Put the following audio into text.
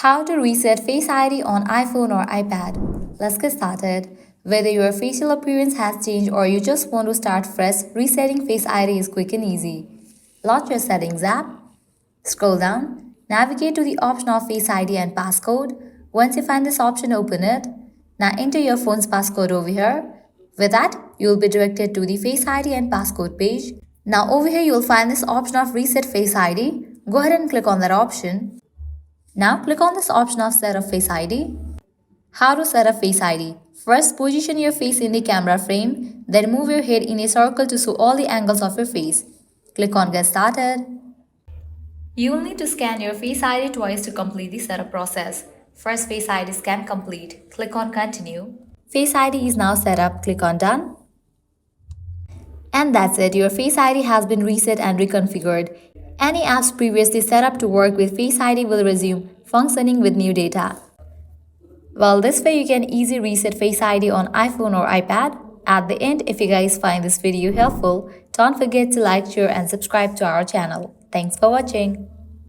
How to reset Face ID on iPhone or iPad. Let's get started. Whether your facial appearance has changed or you just want to start fresh, resetting Face ID is quick and easy. Launch your Settings app. Scroll down. Navigate to the option of Face ID and passcode. Once you find this option, open it. Now enter your phone's passcode over here. With that, you will be directed to the Face ID and passcode page. Now over here, you will find this option of Reset Face ID. Go ahead and click on that option. Now click on this option of Set up Face ID. How to set up Face ID? First, position your face in the camera frame, then move your head in a circle to show all the angles of your face. Click on Get Started. You will need to scan your Face ID twice to complete the setup process. First Face ID scan complete. Click on Continue. Face ID is now set up. Click on Done. And that's it. Your Face ID has been reset and reconfigured. Any apps previously set up to work with Face ID will resume functioning with new data. Well, this way you can easily reset Face ID on iPhone or iPad. At the end, if you guys find this video helpful, don't forget to like, share and subscribe to our channel. Thanks for watching.